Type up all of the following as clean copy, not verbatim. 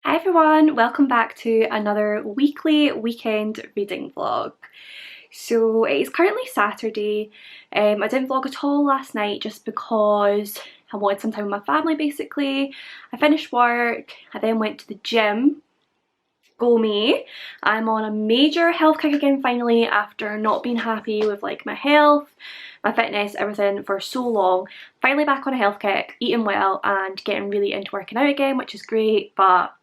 Hi everyone, welcome back to another weekly weekend reading vlog. So it is currently Saturday. I didn't vlog at all last night just because I wanted some time with my family basically. I finished work, I then went to the gym. Go me. I'm on a major health kick again finally after not being happy with like my health, my fitness, everything for so long. Finally back on a health kick, eating well and getting really into working out again, which is great, but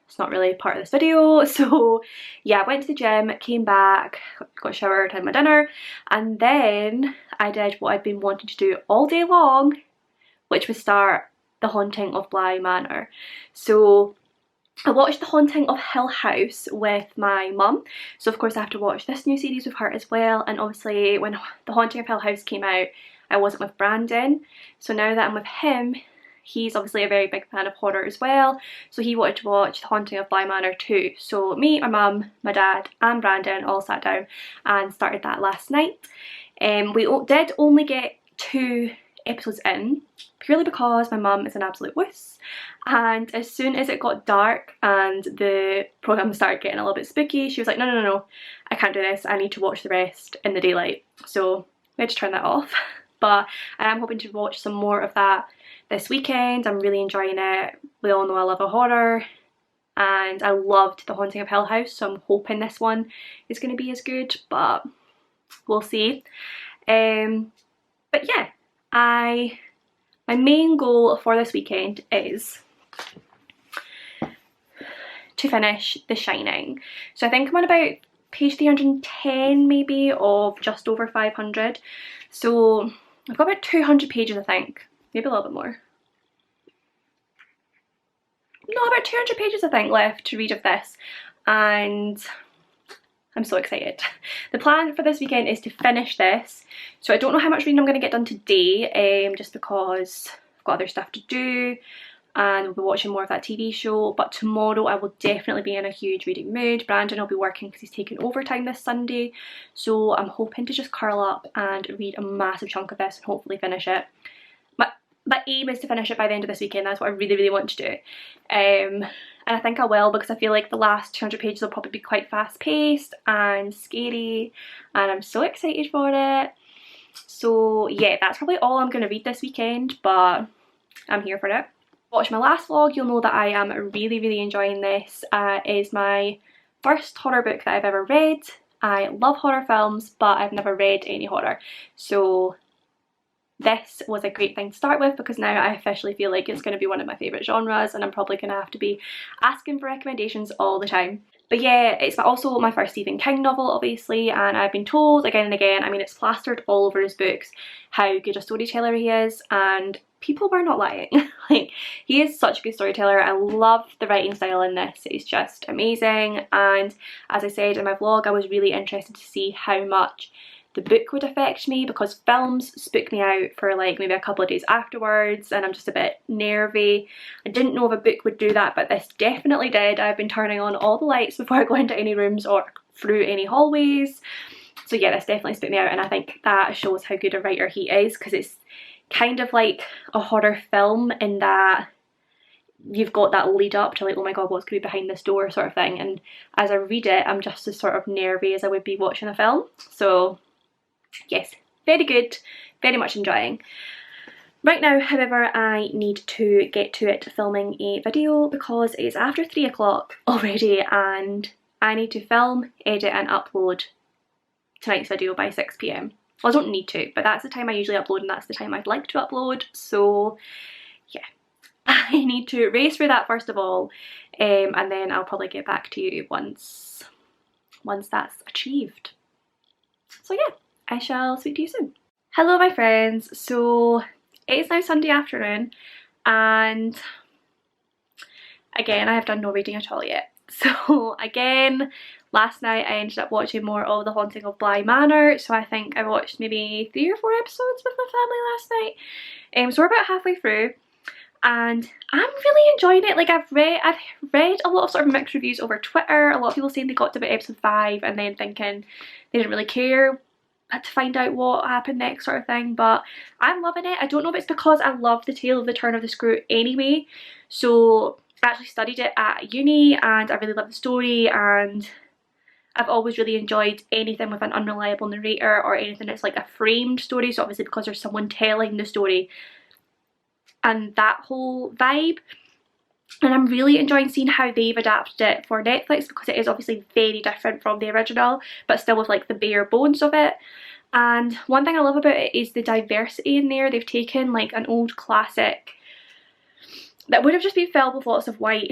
it's not really part of this video. So yeah, I went to the gym, came back, got showered, had my dinner, and then I did what I've been wanting to do all day long, which was start The Haunting of Bly Manor. So I watched The Haunting of Hill House with my mum, so of course I have to watch this new series with her as well. And obviously when The Haunting of Hill House came out, I wasn't with Brandon, so now that I'm with him, he's obviously a very big fan of horror as well, so he wanted to watch The Haunting of Bly Manor too. So me, my mum, my dad and Brandon all sat down and started that last night. We did only get 2 episodes in, purely because my mum is an absolute wuss, and as soon as it got dark and the programme started getting a little bit spooky, she was like, no, I can't do this, I need to watch the rest in the daylight. So we had to turn that off. But I am hoping to watch some more of that this weekend. I'm really enjoying it. We all know I love a horror and I loved The Haunting of Hill House, so I'm hoping this one is going to be as good, but we'll see. But yeah, my main goal for this weekend is to finish The Shining. So I think I'm on about page 310 maybe of just over 500. So I've got about 200 pages I think, maybe a little bit more. No, about 200 pages I think left to read of this, and I'm so excited. The plan for this weekend is to finish this, so I don't know how much reading I'm going to get done today, just because I've got other stuff to do and we'll be watching more of that TV show. But tomorrow I will definitely be in a huge reading mood. Brandon will be working because he's taking overtime this Sunday, so I'm hoping to just curl up and read a massive chunk of this and hopefully finish it. My aim is to finish it by the end of this weekend. That's what I really want to do, and I think I will, because I feel like the last 200 pages will probably be quite fast paced and scary, and I'm so excited for it. So yeah, that's probably all I'm going to read this weekend, but I'm here for it. Watch my last vlog, you'll know that I am really enjoying this. It is my first horror book that I've ever read. I love horror films, but I've never read any horror, so this was a great thing to start with, because now I officially feel like it's going to be one of my favourite genres and I'm probably going to have to be asking for recommendations all the time. But yeah, it's also my first Stephen King novel obviously, and I've been told again and again, I mean it's plastered all over his books, how good a storyteller he is, and people were not lying. Like, he is such a good storyteller. I love the writing style in this, it's just amazing. And as I said in my vlog, I was really interested to see how much the book would affect me, because films spook me out for like maybe a couple of days afterwards and I'm just a bit nervy. I didn't know if a book would do that, but this definitely did. I've been turning on all the lights before I go into any rooms or through any hallways. So yeah, this definitely spooked me out, and I think that shows how good a writer he is, because it's kind of like a horror film in that you've got that lead up to like, oh my god, what's going to be behind this door sort of thing, and as I read it I'm just as sort of nervy as I would be watching a film. So yes, very good, very much enjoying. Right now, however, I need to get to it filming a video, because it's after 3 o'clock already and I need to film, edit and upload tonight's video by 6 p.m. Well, I don't need to, but that's the time I usually upload and that's the time I'd like to upload, so yeah. I need to race through that first of all, and then I'll probably get back to you once that's achieved. So yeah, I shall speak to you soon. Hello my friends, so it is now Sunday afternoon and again I have done no reading at all yet. So again, last night I ended up watching more of The Haunting of Bly Manor, so I think I watched maybe 3 or 4 episodes with my family last night. So we're about halfway through and I'm really enjoying it. Like I've read a lot of sort of mixed reviews over Twitter, a lot of people saying they got to about episode 5 and then thinking they didn't really care to find out what happened next sort of thing, but I'm loving it. I don't know if it's because I love the tale of the turn of the screw anyway, so actually studied it at uni and I really love the story, and I've always really enjoyed anything with an unreliable narrator or anything that's like a framed story, so obviously because there's someone telling the story and that whole vibe. And I'm really enjoying seeing how they've adapted it for Netflix, because it is obviously very different from the original, but still with like the bare bones of it. And one thing I love about it is the diversity in there. They've taken like an old classic that would have just been filled with lots of white,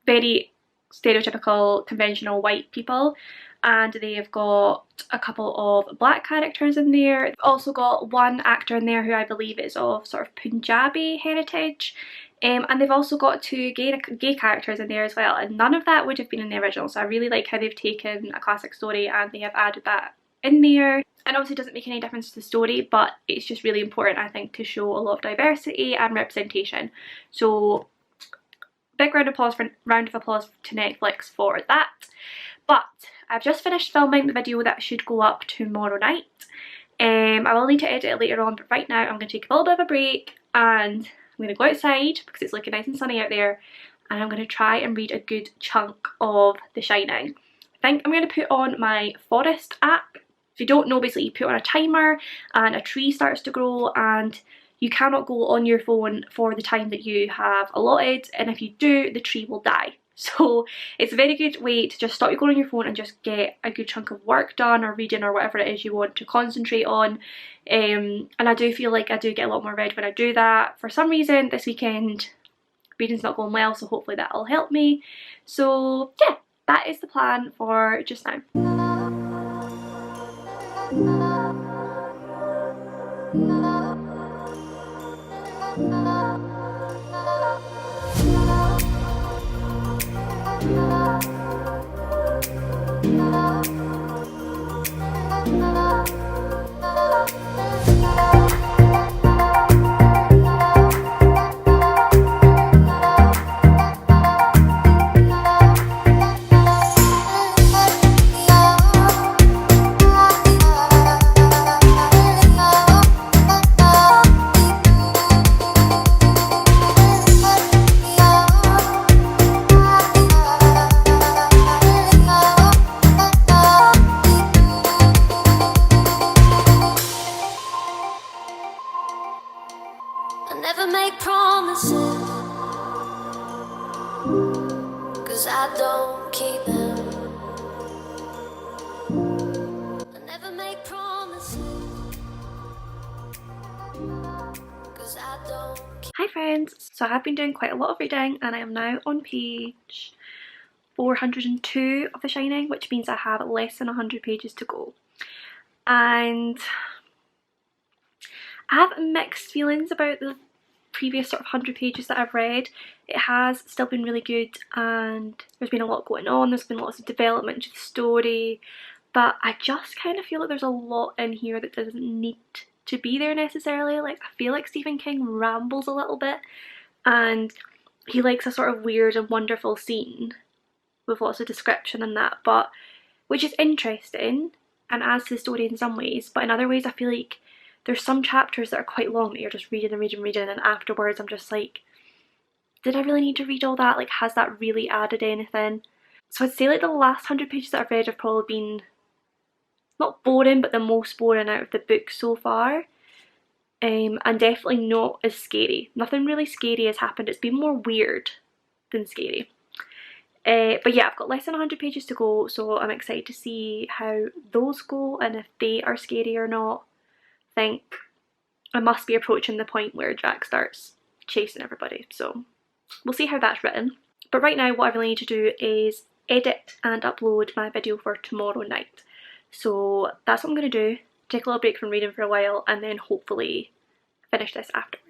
very stereotypical, conventional white people, and they've got a couple of black characters in there. They've also got one actor in there who I believe is of sort of Punjabi heritage, and they've also got two gay characters in there as well, and none of that would have been in the original, so I really like how they've taken a classic story and they have added that in there. And obviously it doesn't make any difference to the story, but it's just really important, I think, to show a lot of diversity and representation. So big round of applause to Netflix for that. But I've just finished filming the video that should go up tomorrow night. I will need to edit it later on, but right now I'm going to take a little bit of a break and I'm going to go outside because it's looking nice and sunny out there, and I'm going to try and read a good chunk of The Shining. I think I'm going to put on my Forest app. If you don't know, basically you put on a timer and a tree starts to grow, and you cannot go on your phone for the time that you have allotted, and if you do, the tree will die. So it's a very good way to just stop you going on your phone and just get a good chunk of work done, or reading, or whatever it is you want to concentrate on. And I do feel like I do get a lot more read when I do that. For some reason this weekend reading's not going well, so hopefully that'll help me. So yeah, that is the plan for just now. I never make promises, 'cause I don't keep them. I never make promises, 'cause I don't keep. Hi friends, so I have been doing quite a lot of reading and I am now on page 402 of The Shining, which means I have less than 100 pages to go. And I have mixed feelings about the previous sort of 100 pages that I've read. It has still been really good and there's been a lot going on, there's been lots of development to the story, but I just kind of feel like there's a lot in here that doesn't need to be there necessarily. Like, I feel like Stephen King rambles a little bit and he likes a sort of weird and wonderful scene with lots of description and that, but which is interesting and adds to the story in some ways, but in other ways I feel like there's some chapters that are quite long that you're just reading and reading and reading, and afterwards I'm just like, did I really need to read all that? Like, has that really added anything? So I'd say like the last 100 pages that I've read have probably been not boring, but the most boring out of the book so far. And definitely not as scary. Nothing really scary has happened. It's been more weird than scary. But yeah, I've got less than 100 pages to go, so I'm excited to see how those go and if they are scary or not. I think I must be approaching the point where Jack starts chasing everybody, so we'll see how that's written. But right now what I really need to do is edit and upload my video for tomorrow night. So that's what I'm going to do, take a little break from reading for a while and then hopefully finish this afterwards.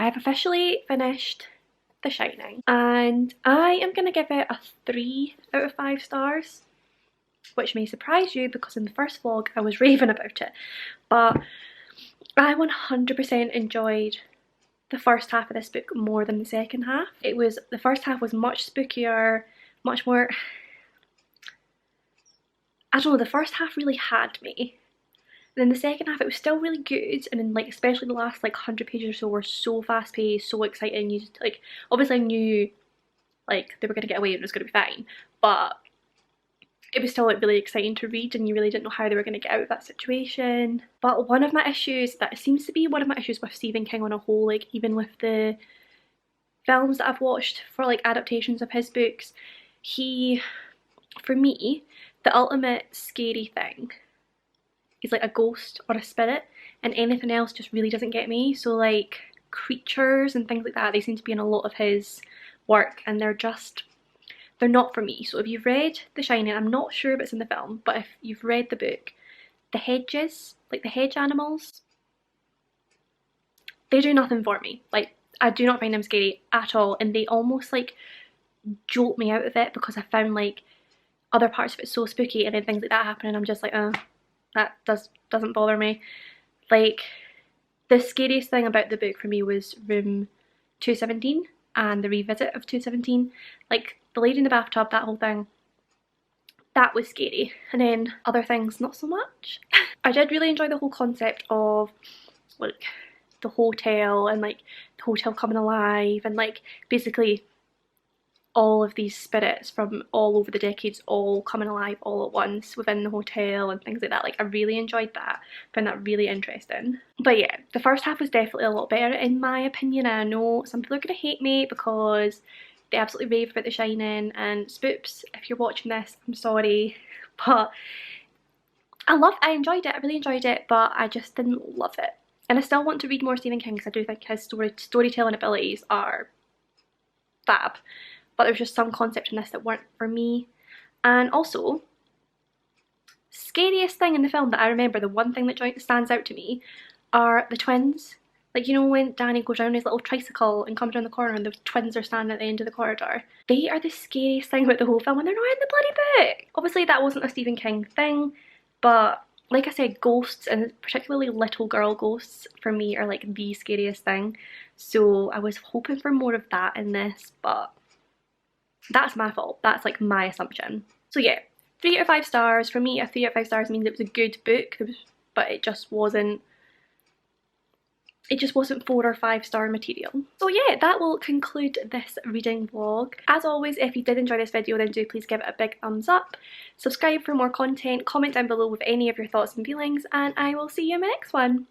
I've officially finished The Shining and I am going to give it a 3 out of 5 stars, which may surprise you because in the first vlog I was raving about it, but I 100% enjoyed the first half of this book more than the second half. The first half was much spookier, much more, I don't know, the first half really had me. And then the second half it was still really good, and then like especially the last like 100 pages or so were so fast paced, so exciting. You just, like, obviously I knew like they were gonna get away and it was gonna be fine, but it was still like really exciting to read and you really didn't know how they were going to get out of that situation. But one of my issues, that seems to be one of my issues with Stephen King on a whole, like even with the films that I've watched for like adaptations of his books, for me, the ultimate scary thing is like a ghost or a spirit, and anything else just really doesn't get me. So like creatures and things like that, they seem to be in a lot of his work and they're not for me. So if you've read The Shining, I'm not sure if it's in the film, but if you've read the book, the hedges, like the hedge animals, they do nothing for me. Like, I do not find them scary at all, and they almost like jolt me out of it because I found like other parts of it so spooky, and then things like that happen and I'm just like, that doesn't bother me. Like, the scariest thing about the book for me was room 217 and the revisit of 217. Like, the lady in the bathtub, that whole thing, that was scary. And then other things, not so much. I did really enjoy the whole concept of like the hotel and like the hotel coming alive and like basically all of these spirits from all over the decades all coming alive all at once within the hotel and things like that. Like, I really enjoyed that, found that really interesting. But yeah, the first half was definitely a lot better in my opinion. I know some people are going to hate me because they absolutely rave about The Shining, and Spoops, if you're watching this, I'm sorry, but I enjoyed it, I really enjoyed it, but I just didn't love it. And I still want to read more Stephen King because I do think his storytelling abilities are fab, but there was just some concepts in this that weren't for me. And also, scariest thing in the film that I remember, the one thing that stands out to me, are the twins. Like, you know when Danny goes down his little tricycle and comes around the corner and the twins are standing at the end of the corridor? They are the scariest thing about the whole film, and they're not in the bloody book! Obviously that wasn't a Stephen King thing, but like I said, ghosts, and particularly little girl ghosts, for me are like the scariest thing. So I was hoping for more of that in this, but that's my fault. That's like my assumption. So yeah, 3 out of 5 stars. For me, a 3 out of 5 stars means it was a good book, but it just wasn't 4 or 5 star material. So yeah, that will conclude this reading vlog. As always, if you did enjoy this video, then do please give it a big thumbs up. Subscribe for more content, comment down below with any of your thoughts and feelings, and I will see you in my next one.